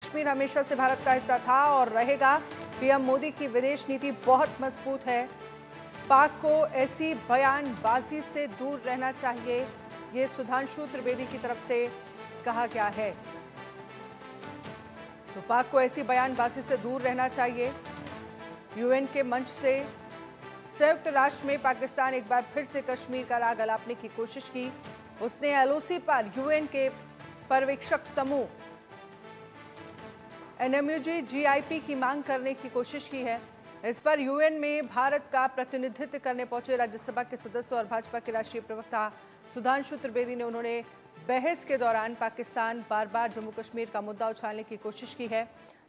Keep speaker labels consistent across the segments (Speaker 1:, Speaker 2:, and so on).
Speaker 1: कश्मीर हमेशा से भारत का हिस्सा था और रहेगा। पीएम मोदी की विदेश नीति बहुत मजबूत है। पाक को ऐसी बयानबाजी से दूर रहना चाहिए, ये सुधांशु त्रिवेदी की तरफ से कहा गया है। तो पाक को ऐसी बयानबाजी से दूर रहना चाहिए। यूएन के मंच से संयुक्त राष्ट्र में पाकिस्तान एक बार फिर से कश्मीर का राग अलापने की कोशिश की। उसने एलओसी पर यूएन के पर्यवेक्षक समूह एनएमयूजी जीआईपी की मांग करने की कोशिश की है। इस पर यूएन में भारत का प्रतिनिधित्व करने पहुंचे राज्यसभा के सदस्य और भाजपा के राष्ट्रीय प्रवक्ता सुधांशु त्रिवेदी ने उन्होंने बहस के दौरान पाकिस्तान बार बार जम्मू कश्मीर का मुद्दा उछालने की कोशिश की है।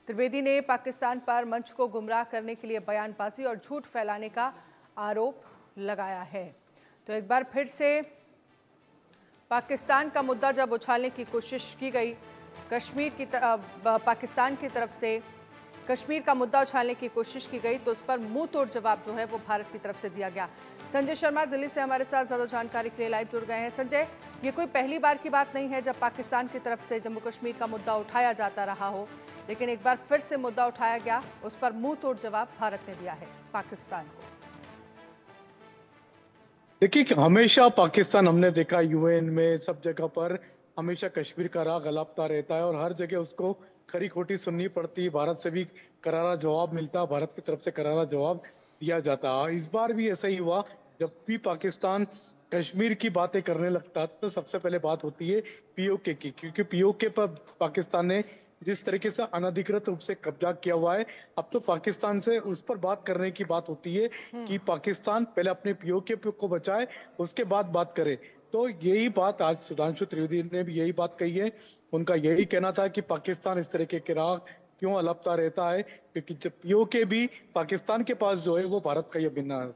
Speaker 1: त्रिवेदी ने पाकिस्तान पर मंच को गुमराह करने के लिए बयानबाजी और झूठ फैलाने का आरोप लगाया है। तो एक बार फिर से पाकिस्तान का मुद्दा जब उछालने की कोशिश की गई, पाकिस्तान की तरफ से कश्मीर का मुद्दा उछालने की कोशिश की गई, तो उस पर मुंह तोड़ जवाब जो है वो भारत की तरफ से दिया गया। संजय शर्मा दिल्ली से हमारे साथ ज्यादा जानकारी के लिए लाइव जुड़ गए हैं। संजय, ये कोई पहली बार की बात नहीं है जब पाकिस्तान की तरफ से जम्मू कश्मीर का मुद्दा उठाया जाता रहा हो, लेकिन एक बार फिर से मुद्दा उठाया गया, उस पर मुंह तोड़ जवाब भारत ने दिया है पाकिस्तान को।
Speaker 2: देखिए, हमेशा पाकिस्तान हमने देखा यूएन में सब जगह पर हमेशा कश्मीर का राग अलापता रहता है और हर जगह उसको खरी खोटी सुननी पड़ती है। भारत से भी करारा जवाब मिलता, भारत की तरफ से करारा जवाब दिया जाता। इस बार भी ऐसा ही हुआ। जब भी पाकिस्तान कश्मीर की बातें करने लगता तो सबसे पहले बात होती है पीओके की, क्योंकि पीओके पर पाकिस्तान ने जिस तरीके से अनधिकृत रूप से कब्जा किया हुआ है, अब तो पाकिस्तान से उस पर बात करने की बात होती है कि पाकिस्तान पहले अपने पीओके को बचाए, उसके बाद बात करे। तो यही बात आज सुधांशु त्रिवेदी ने भी यही बात कही है। उनका यही कहना था कि पाकिस्तान इस तरीके के राग क्यों अलपता रहता है, क्योंकि जब पीओके भी पाकिस्तान के पास जो है वो भारत का ये बिना है।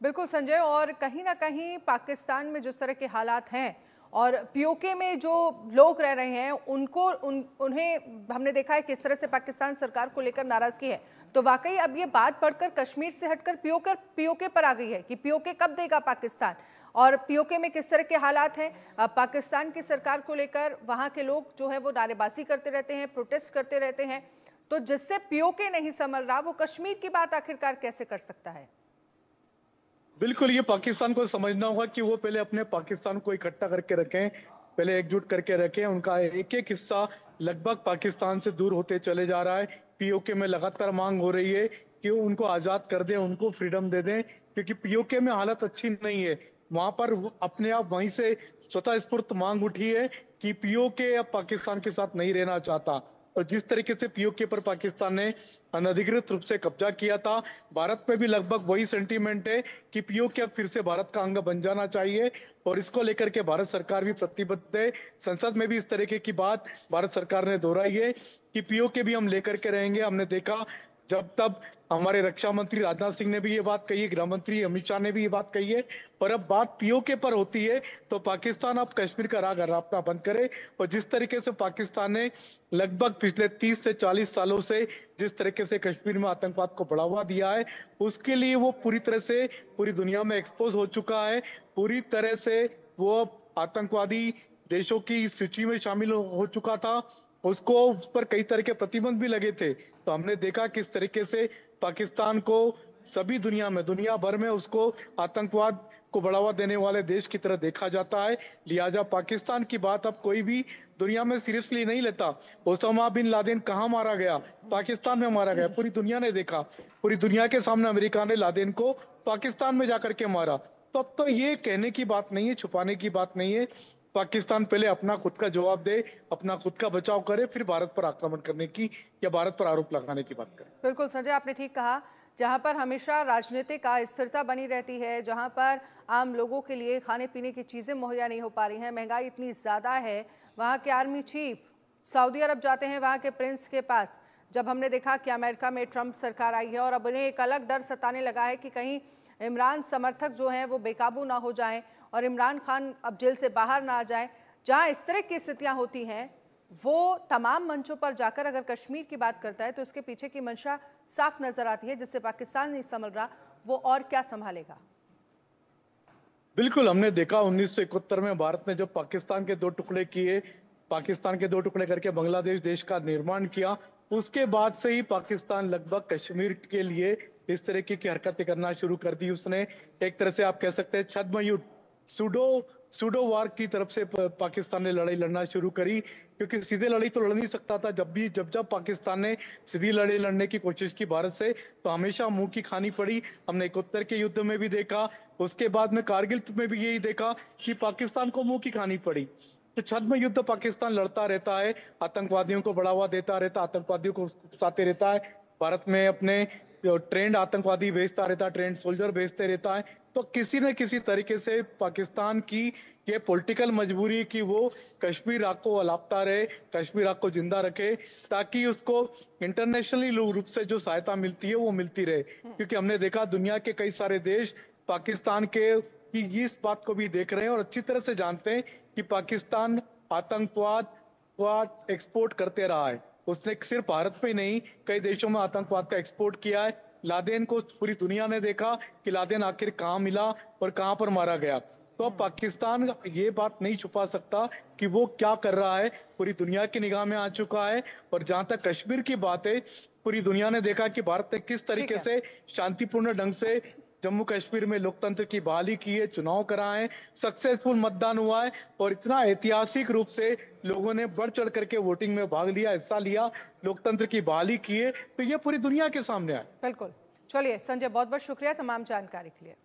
Speaker 1: बिल्कुल संजय, और कहीं ना कहीं पाकिस्तान में जिस तरह के हालात हैं और पीओके में जो लोग रह रहे हैं उन्हें हमने देखा है किस तरह से पाकिस्तान सरकार को लेकर नाराजगी है, तो वाकई अब ये बात बढ़कर कश्मीर से हटकर पीओके पर आ गई है कि पीओके कब देगा पाकिस्तान, और पीओके में किस तरह के हालात हैं। पाकिस्तान की सरकार को लेकर वहां के लोग जो है वो नारेबाजी करते रहते हैं, प्रोटेस्ट करते रहते हैं, तो जिससे पीओके नहीं संभल रहा वो कश्मीर की बात आखिरकार कैसे कर सकता है।
Speaker 2: बिल्कुल, ये पाकिस्तान को समझना होगा कि वो पहले अपने पाकिस्तान को इकट्ठा करके रखें, पहले एकजुट करके रखें। उनका एक एक हिस्सा लगभग पाकिस्तान से दूर होते चले जा रहा है। पीओके में लगातार मांग हो रही है कि उनको आजाद कर दें, उनको फ्रीडम दे दें, क्योंकि पीओके में हालत अच्छी नहीं है। वहां पर अपने आप वहीं से स्वतः स्फूर्त मांग उठी है कि पीओके अब पाकिस्तान के साथ नहीं रहना चाहता। और जिस तरीके से पीओके पर पाकिस्तान ने अनधिकृत रूप से कब्जा किया था, भारत में भी लगभग वही सेंटीमेंट है कि पीओके अब फिर से भारत का अंग बन जाना चाहिए। और इसको लेकर के भारत सरकार भी प्रतिबद्ध है। संसद में भी इस तरीके की बात भारत सरकार ने दोहराई है कि पीओके भी हम लेकर के रहेंगे। हमने देखा जब तब हमारे रक्षा मंत्री राजनाथ सिंह ने भी ये बात कही है, गृह मंत्री अमित शाह ने भी ये बात कही है, पर अब बात पीओके पर होती है तो पाकिस्तान अब कश्मीर का राग अलापना बंद करे। और जिस तरीके से पाकिस्तान ने लगभग पिछले 30 से 40 सालों से जिस तरीके से कश्मीर में आतंकवाद को बढ़ावा दिया है, उसके लिए वो पूरी तरह से पूरी दुनिया में एक्सपोज हो चुका है। पूरी तरह से वो आतंकवादी देशों की सूची में शामिल हो चुका था। उसको उस पर कई तरह के प्रतिबंध भी लगे थे। तो हमने देखा किस तरीके से पाकिस्तान को सभी दुनिया भर में उसको आतंकवाद को बढ़ावा देने वाले देश की तरह देखा जाता है। लिहाजा पाकिस्तान की बात अब कोई भी दुनिया में सीरियसली नहीं लेता। ओसामा बिन लादेन कहाँ मारा गया? पाकिस्तान में मारा गया। पूरी दुनिया ने देखा, पूरी दुनिया के सामने अमेरिका ने लादेन को पाकिस्तान में जाकर के मारा। तो अब तो ये कहने की बात नहीं है, छुपाने की बात नहीं है। पाकिस्तान पहले अपना खुद का जवाब दे, अपना खुद का बचाव करे, फिर भारत पर आक्रमण करने की या भारत पर आरोप लगाने की बात करे।
Speaker 1: बिल्कुल संजय, आपने ठीक कहा। जहां पर हमेशा राजनीतिक अस्थिरता बनी रहती है, जहां पर आम लोगों के लिए खाने पीने की चीज़ें मुहैया नहीं हो पा रही हैं, महंगाई इतनी ज़्यादा है, वहां के आर्मी चीफ सऊदी अरब जाते हैं वहां के प्रिंस के पास। जब हमने देखा कि अमेरिका में ट्रंप सरकार आई है और अब उन्हें एक अलग डर सताने लगा है कि कहीं इमरान समर्थक जो हैं वो बेकाबू ना हो जाएं और इमरान खान अब जेल से बाहर ना आ जाएं। जहां इस तरह की स्थितियां होती हैं, वो तमाम मंचों पर जाकर अगर कश्मीर की बात करता है तो उसके पीछे की मंशा साफ नजर आती है, जिससे पाकिस्तान नहीं संभल रहा, वो और क्या संभालेगा।
Speaker 2: बिल्कुल, हमने देखा 1971 में भारत ने जब पाकिस्तान के 2 टुकड़े किए, पाकिस्तान के 2 टुकड़े करके बांग्लादेश देश का निर्माण किया, उसके बाद से ही पाकिस्तान लगभग कश्मीर के लिए इस तरीके की हरकतें करना शुरू कर दी उसने। एक तरह से आप कह सकते हैं छद्म युद्ध, सूडो सूडो वार की तरफ से पाकिस्तान ने लड़ाई लड़ना शुरू करी, क्योंकि सीधे लड़ाई तो लड़ नहीं सकता था। जब पाकिस्तान ने सीधी लड़ाई लड़ने की कोशिश की भारत से, तो हमेशा मुंह की खानी पड़ी। हमने 71 के युद्ध में भी देखा, उसके बाद में कारगिल में भी यही देखा कि पाकिस्तान को मुंह की खानी पड़ी। तो छद्म युद्ध पाकिस्तान लड़ता रहता है, आतंकवादियों को बढ़ावा देता रहता, आतंकवादियों को उकसाते रहता है, भारत में अपने ट्रेंड आतंकवादी भेजता रहता है, ट्रेंड सोल्जर भेजते रहता है। तो किसी न किसी तरीके से पाकिस्तान की ये पॉलिटिकल मजबूरी कि वो कश्मीर राग को अलापता रहे, कश्मीर राग को जिंदा रखे, ताकि उसको इंटरनेशनली रूप से जो सहायता मिलती है वो मिलती रहे। क्योंकि हमने देखा दुनिया के कई सारे देश पाकिस्तान के की इस बात को भी देख रहे हैं और अच्छी तरह से जानते हैं कि पाकिस्तान आतंकवाद एक्सपोर्ट करते रहा है। उसने सिर्फ भारत पे नहीं, कई देशों में आतंकवाद का एक्सपोर्ट किया है। लादेन को पूरी दुनिया ने देखा कि लादेन आखिर कहाँ मिला और कहाँ पर मारा गया। तो अब पाकिस्तान ये बात नहीं छुपा सकता कि वो क्या कर रहा है, पूरी दुनिया की निगाह में आ चुका है। और जहां तक कश्मीर की बात है, पूरी दुनिया ने देखा कि भारत ने किस
Speaker 1: ठीक
Speaker 2: तरीके
Speaker 1: है।
Speaker 2: से शांतिपूर्ण ढंग से जम्मू कश्मीर में लोकतंत्र की बहाली की है, चुनाव कराए, सक्सेसफुल मतदान हुआ है और इतना ऐतिहासिक रूप से लोगों ने बढ़ चढ़ करके वोटिंग में भाग लिया, हिस्सा लिया, लोकतंत्र की बहाली की है। तो ये पूरी दुनिया के सामने आए।
Speaker 1: बिल्कुल। चलिए संजय, बहुत बहुत शुक्रिया तमाम जानकारी के लिए।